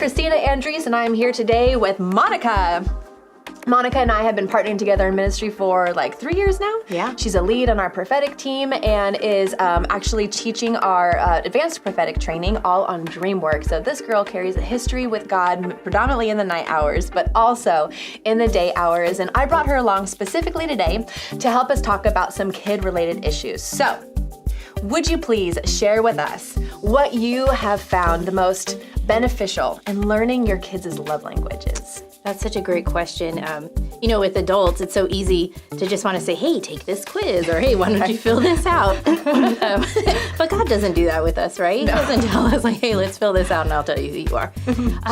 Christina and I am here today with Monica. Monica and I have been partnering together in ministry for like 3 years now. Yeah. She's a lead on our prophetic team and is actually teaching our advanced prophetic training all on dream work. So this girl carries a history with God, predominantly in the night hours, but also in the day hours. And I brought her along specifically today to help us talk about some kid-related issues. So, would you please share with us what you have found the most beneficial in learning your kids' love languages? That's such a great question. With adults, it's so easy to just want to say, hey, take this quiz, or hey, why don't you fill this out? But God doesn't do that with us, right? He doesn't tell us like, hey, let's fill this out and I'll tell you who you are.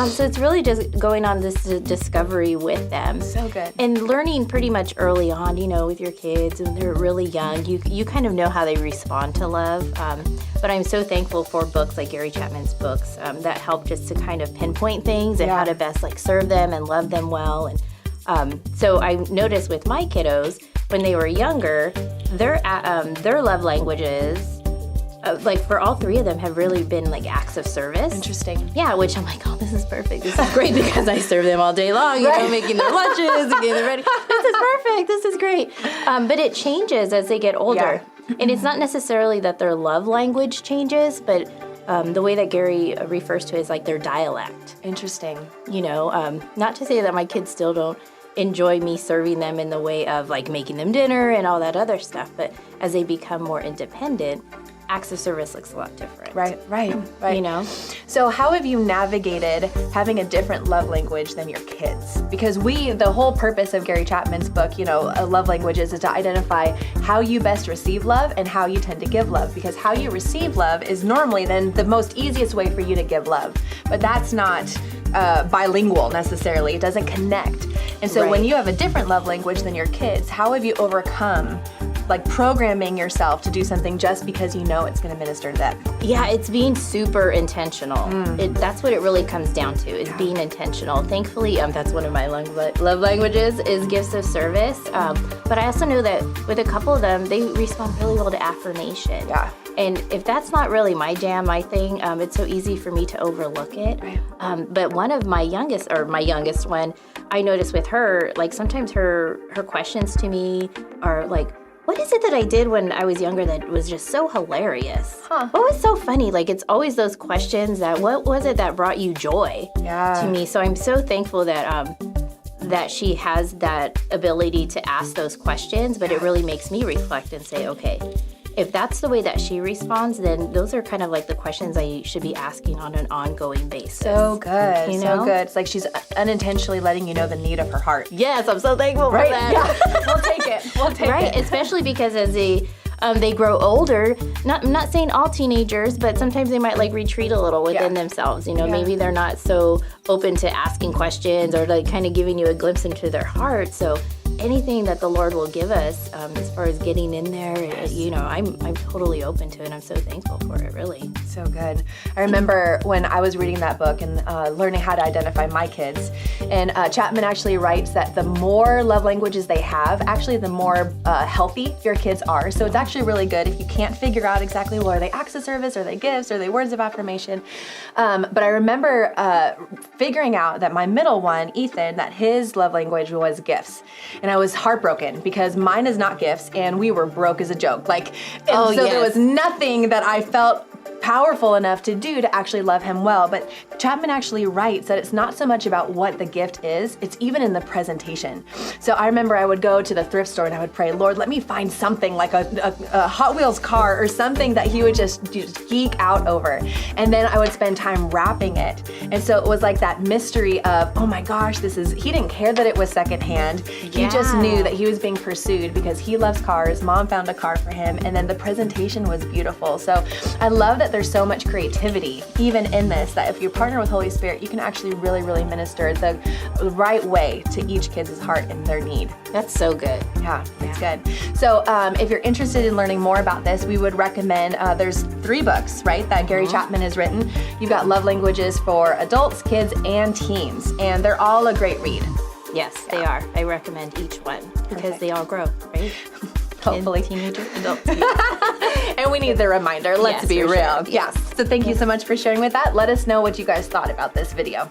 So it's really just going on this discovery with them. So good. And learning pretty much early on, with your kids, and they're really young, you kind of know how they respond to love. But I'm so thankful for books like Gary Chapman's books that help just to kind of pinpoint things and how to best serve them and love them well. And so I noticed with my kiddos, when they were younger, their love languages, for all three of them, have really been acts of service. Interesting. Yeah, which I'm like, oh, this is perfect. This is great because I serve them all day long, making their lunches and getting them ready. This is perfect. This is great. But it changes as they get older. Yeah. And it's not necessarily that their love language changes, but the way that Gary refers to it is their dialect. Interesting. Not to say that my kids still don't enjoy me serving them in the way of making them dinner and all that other stuff, but as they become more independent, acts of service looks a lot different. Right. So how have you navigated having a different love language than your kids? Because the whole purpose of Gary Chapman's book, Love Languages, is to identify how you best receive love and how you tend to give love. Because how you receive love is normally then the most easiest way for you to give love. But that's not bilingual necessarily. It doesn't connect. And so when you have a different love language than your kids, how have you overcome programming yourself to do something just because it's going to minister to them? Yeah, it's being super intentional. That's what it really comes down to, is being intentional. Thankfully, that's one of my love languages, is gifts of service. But I also know that with a couple of them, they respond really well to affirmation. Yeah. And if that's not really my jam, my thing, it's so easy for me to overlook it. Right. But one of my youngest one, I noticed with her, sometimes her questions to me are what is it that I did when I was younger that was just so hilarious? What was so funny? It's always those questions that, what was it that brought you joy to me? So I'm so thankful that she has that ability to ask those questions, but it really makes me reflect and say, okay, if that's the way that she responds, then those are kind of the questions I should be asking on an ongoing basis. So good, so good. It's she's unintentionally letting you know the need of her heart. Yes, I'm so thankful for that. Yeah. We'll take it. Right, especially because as they grow older, I'm not saying all teenagers, but sometimes they might retreat a little within themselves. Maybe they're not so open to asking questions or kind of giving you a glimpse into their heart. So anything that the Lord will give us as far as getting in there, I'm totally open to it. I'm so thankful for it, really. So good. I remember when I was reading that book and learning how to identify my kids, and Chapman actually writes that the more love languages they have, actually the more healthy your kids are. So it's actually really good if you can't figure out exactly, are they acts of service, are they gifts, are they words of affirmation? But I remember figuring out that my middle one, Ethan, that his love language was gifts. And I was heartbroken because mine is not gifts, and we were broke as a joke. There was nothing that I felt powerful enough to do to actually love him well. But Chapman actually writes that it's not so much about what the gift is, it's even in the presentation. So I remember I would go to the thrift store and I would pray, Lord, let me find something like a Hot Wheels car or something that he would just geek out over. And then I would spend time wrapping it. And so it was that mystery of, oh my gosh, he didn't care that it was secondhand. He just knew that he was being pursued because he loves cars. Mom found a car for him. And then the presentation was beautiful. So I love that there's so much creativity even in this, that if you partner with Holy Spirit, you can actually really, really minister the right way to each kid's heart and their need. That's so good. Yeah, it's good. So if you're interested in learning more about this, we would recommend, there's 3 books, right, that Gary Chapman has written. You've got Love Languages for adults, kids, and teens, and they're all a great read. Yes, they are. I recommend each one because they all grow, right? Hopefully. Teenagers, adults. And And we need the reminder, let's Yes, be for real. sure. Yes. So thank you so much for sharing with that. Let us know what you guys thought about this video.